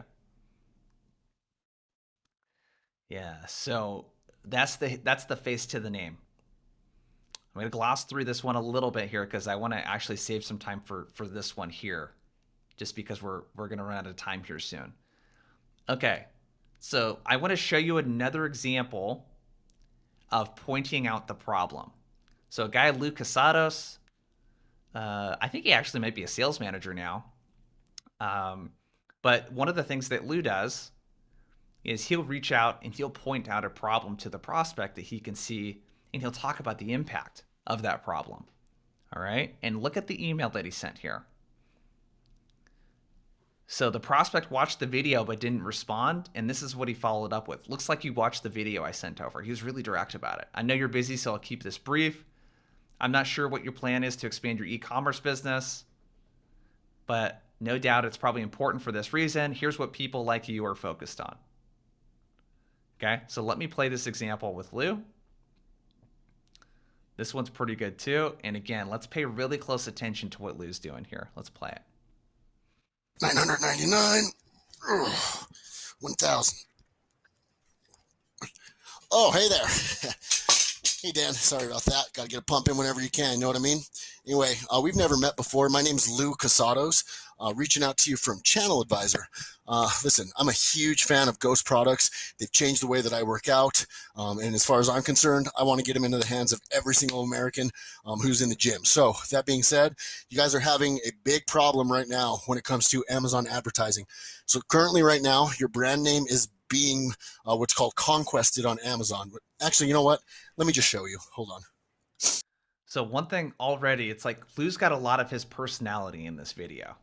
Yeah, so that's the face to the name. I'm going to gloss through this one a little bit here because I want to actually save some time for this one here, just because we're going to run out of time here soon. Okay, so I want to show you another example of pointing out the problem. So a guy, Lou Casados, I think he actually might be a sales manager now. But one of the things that Lou does is he'll reach out and he'll point out a problem to the prospect that he can see, and he'll talk about the impact of that problem. All right. And look at the email that he sent here. So the prospect watched the video but didn't respond, and this is what he followed up with. Looks like you watched the video I sent over. He was really direct about it. I know you're busy, so I'll keep this brief. I'm not sure what your plan is to expand your e-commerce business, but no doubt it's probably important for this reason. Here's what people like you are focused on. Okay, so let me play this example with Lou. This one's pretty good too. And again, let's pay really close attention to what Lou's doing here. Let's play it. $999. 1,000. Oh, hey there. Hey, Dan. Sorry about that. Got to get a pump in whenever you can. You know what I mean? Anyway, we've never met before. My name's Lou Casados, reaching out to you from Channel Advisor. Listen, I'm a huge fan of Ghost products. They've changed the way that I work out. And as far as I'm concerned, I want to get them into the hands of every single American who's in the gym. So that being said, you guys are having a big problem right now when it comes to Amazon advertising. So currently right now, your brand name is being what's called conquested on Amazon. But actually, you know what? Let me just show you. Hold on. So one thing already, it's like Lou's got a lot of his personality in this video,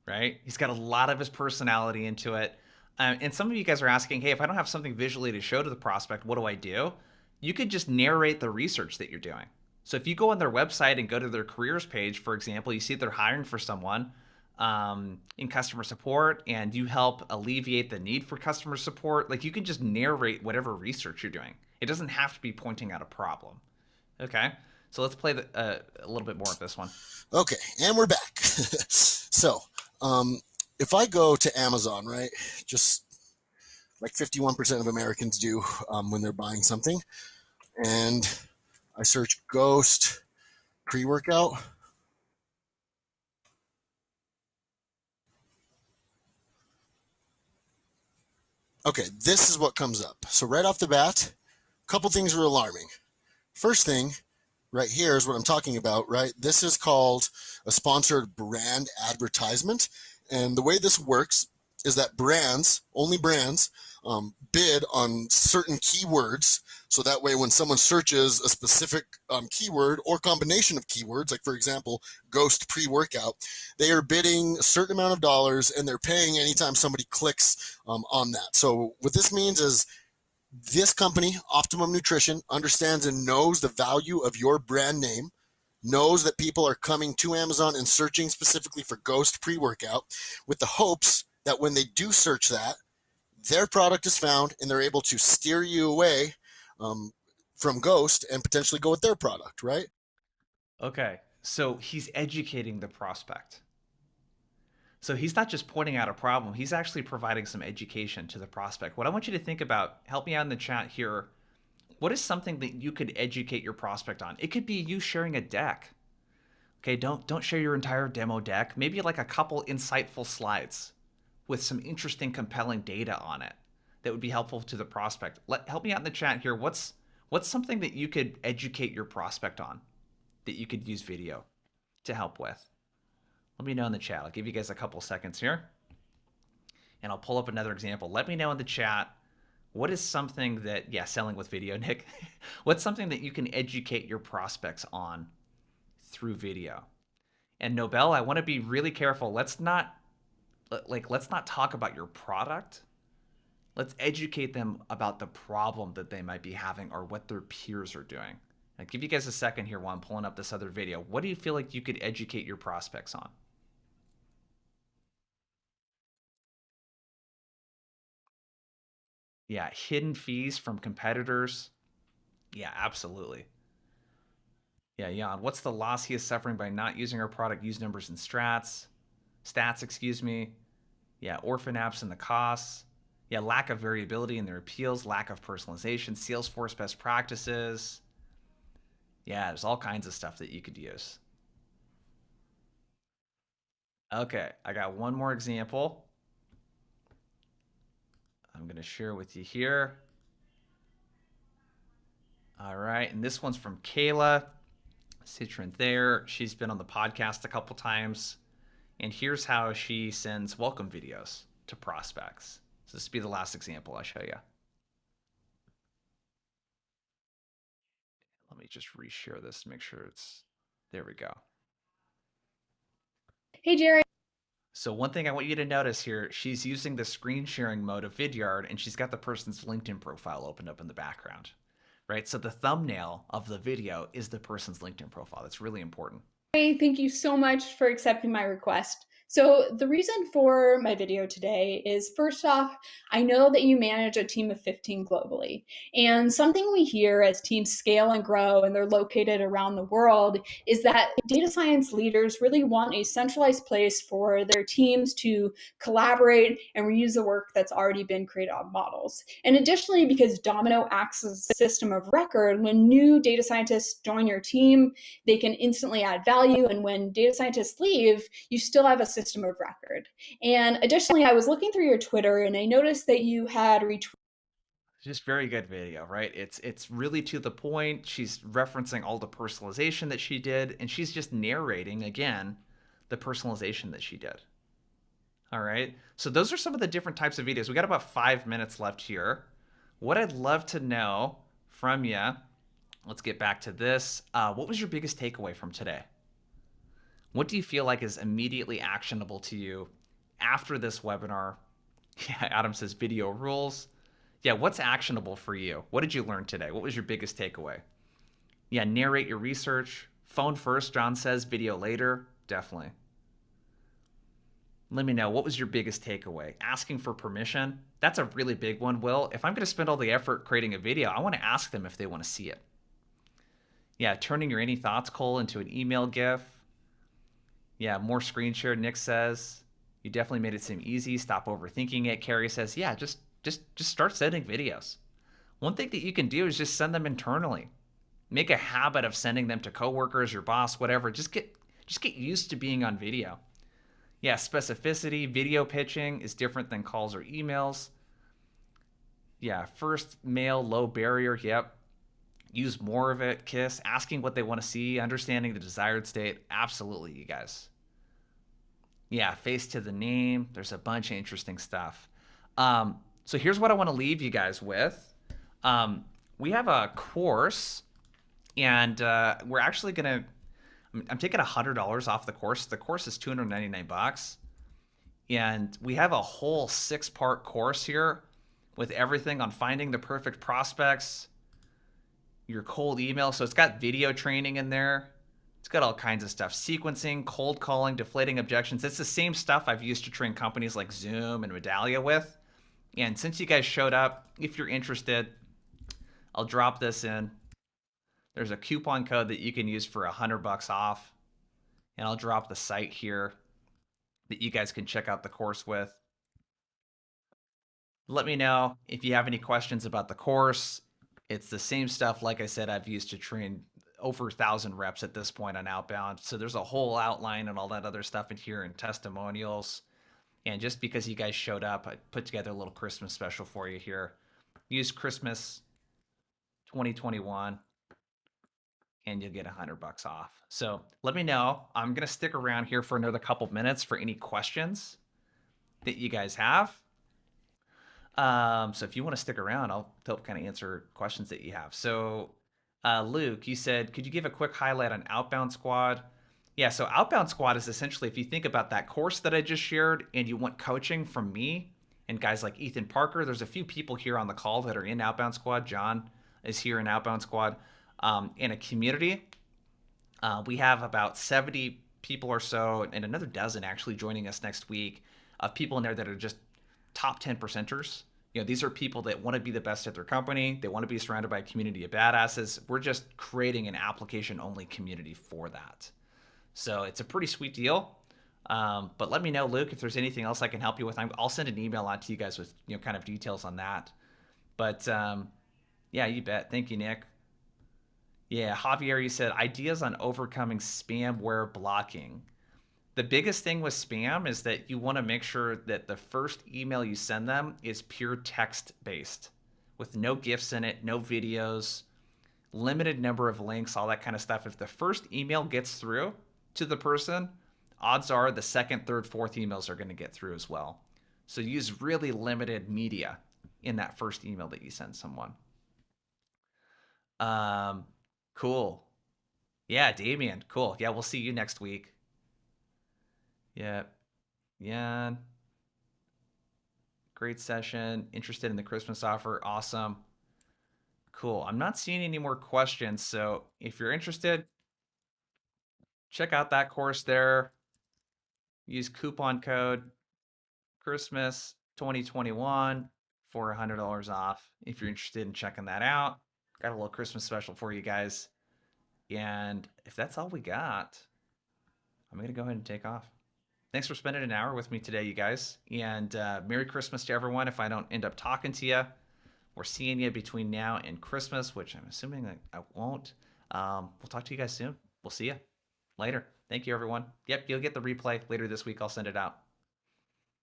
right? He's got a lot of his personality into it. And some of you guys are asking, hey, if I don't have something visually to show to the prospect, what do I do? You could just narrate the research that you're doing. So if you go on their website and go to their careers page, for example, you see they're hiring for someone in customer support, and you help alleviate the need for customer support. Like, you can just narrate whatever research you're doing. It doesn't have to be pointing out a problem. Okay, so let's play a little bit more of this one. Okay, and we're back. So, if I go to Amazon, right, just like 51% of Americans do when they're buying something, and I search Ghost pre-workout. Okay, this is what comes up. So right off the bat, a couple things are alarming. First thing right here is what I'm talking about, right? This is called a sponsored brand advertisement. And the way this works is that brands, only brands, bid on certain keywords. So that way, when someone searches a specific keyword or combination of keywords, like for example, ghost pre workout, they are bidding a certain amount of dollars and they're paying anytime somebody clicks on that. So, what this means is this company, Optimum Nutrition, understands and knows the value of your brand name, knows that people are coming to Amazon and searching specifically for Ghost pre workout with the hopes that when they do search that, their product is found and they're able to steer you away um, from Ghost and potentially go with their product, right? Okay. So he's educating the prospect. So he's not just pointing out a problem, he's actually providing some education to the prospect. What I want you to think about, help me out in the chat here. What is something that you could educate your prospect on? It could be you sharing a deck. Okay, don't share your entire demo deck. Maybe like a couple insightful slides with some interesting, compelling data on it that would be helpful to the prospect. Help me out in the chat here. What's something that you could educate your prospect on that you could use video to help with? Let me know in the chat. I'll give you guys a couple seconds here, and I'll pull up another example. Let me know in the chat what is something that, yeah, selling with video, Nick. What's something that you can educate your prospects on through video? And Nobel, I want to be really careful. Let's not talk about your product. Let's educate them about the problem that they might be having or what their peers are doing. I'll give you guys a second here while I'm pulling up this other video. What do you feel like you could educate your prospects on? Yeah, hidden fees from competitors. Yeah, absolutely. Yeah, Jan, what's the loss he is suffering by not using our product use numbers and stats, excuse me. Yeah, orphan apps and the costs. Yeah, lack of variability in their appeals, lack of personalization, Salesforce best practices. Yeah, there's all kinds of stuff that you could use. Okay, I got one more example I'm going to share with you here. All right, and this one's from Kayla Citron there. She's been on the podcast a couple times. And here's how she sends welcome videos to prospects. So this will be the last example I show you. Let me just reshare this to make sure it's, there we go. Hey, Jerry. So one thing I want you to notice here, she's using the screen sharing mode of Vidyard and she's got the person's LinkedIn profile opened up in the background, right? So the thumbnail of the video is the person's LinkedIn profile. That's really important. Hey, thank you so much for accepting my request. So the reason for my video today is, first off, I know that you manage a team of 15 globally. And something we hear as teams scale and grow and they're located around the world is that data science leaders really want a centralized place for their teams to collaborate and reuse the work that's already been created on models. And additionally, because Domino acts as a system of record, when new data scientists join your team, they can instantly add value. And when data scientists leave, you still have a system of record. And additionally, I was looking through your Twitter and I noticed that you had retweeted. Just very good video, right? It's really to the point. She's referencing all the personalization that she did, and she's just narrating again the personalization that she did. All right. So those are some of the different types of videos. We got about 5 minutes left here. What I'd love to know from you, let's get back to this. What was your biggest takeaway from today? What do you feel like is immediately actionable to you after this webinar? Yeah, Adam says video rules. Yeah, what's actionable for you? What did you learn today? What was your biggest takeaway? Yeah, narrate your research. Phone first, John says, video later. Definitely. Let me know, what was your biggest takeaway? Asking for permission. That's a really big one, Will. If I'm going to spend all the effort creating a video, I want to ask them if they want to see it. Yeah, turning your any thoughts, Cole, into an email GIF. Yeah, more screen share, Nick says. You definitely made it seem easy. Stop overthinking it. Carrie says, yeah, just start sending videos. One thing that you can do is just send them internally. Make a habit of sending them to coworkers, your boss, whatever. Just get used to being on video. Yeah, specificity, video pitching is different than calls or emails. Yeah, first mail, low barrier. Yep. use more of it, KISS, asking what they want to see, understanding the desired state. Absolutely, you guys. Yeah, face to the name. There's a bunch of interesting stuff. So here's what I want to leave you guys with. Um, we have a course, and we're actually gonna. I'm taking $100 off the course. The course is 299 bucks, and we have a whole 6-part course here with everything on finding the perfect prospects, your cold email. So it's got video training in there. It's got all kinds of stuff: sequencing, cold calling, deflating objections. It's the same stuff I've used to train companies like Zoom and Medallia with. And since you guys showed up, if you're interested, I'll drop this in. There's a coupon code that you can use for $100 off. And I'll drop the site here that you guys can check out the course with. Let me know if you have any questions about the course. It's the same stuff, like I said, I've used to train over 1,000 reps at this point on outbound. So there's a whole outline and all that other stuff in here and testimonials. And just because you guys showed up, I put together a little Christmas special for you here. Use Christmas 2021 and you'll get $100 off. So let me know. I'm going to stick around here for another couple minutes for any questions that you guys have. So if you want to stick around, I'll help kind of answer questions that you have. So, Luke, you said, could you give a quick highlight on Outbound Squad? Yeah, so Outbound Squad is essentially, if you think about that course that I just shared and you want coaching from me and guys like Ethan Parker, there's a few people here on the call that are in Outbound Squad. John is here in Outbound Squad. In a community, we have about 70 people or so, and another dozen actually joining us next week, of people in there that are just top 10 percenters. You know, these are people that want to be the best at their company. They want to be surrounded by a community of badasses. We're just creating an application only community for that. So it's a pretty sweet deal. But let me know, Luke, if there's anything else I can help you with. I'll send an email out to you guys with, kind of details on that. But yeah, you bet. Thank you, Nick. Yeah, Javier, you said ideas on overcoming spamware blocking. The biggest thing with spam is that you want to make sure that the first email you send them is pure text based with no GIFs in it, no videos, limited number of links, all that kind of stuff. If the first email gets through to the person, odds are the second, third, fourth emails are going to get through as well. So use really limited media in that first email that you send someone. Um, cool. Yeah, Damien, cool. Yeah, we'll see you next week. Yeah, yeah. Great session. Interested in the Christmas offer. Awesome. Cool. I'm not seeing any more questions. So if you're interested, check out that course there. Use coupon code Christmas 2021 for $100 off if you're interested in checking that out. Got a little Christmas special for you guys. And if that's all we got, I'm going to go ahead and take off. Thanks for spending an hour with me today, you guys. And Merry Christmas to everyone. If I don't end up talking to you or seeing you between now and Christmas, which I'm assuming that I won't, we'll talk to you guys soon. We'll see you later. Thank you, everyone. Yep, you'll get the replay later this week. I'll send it out.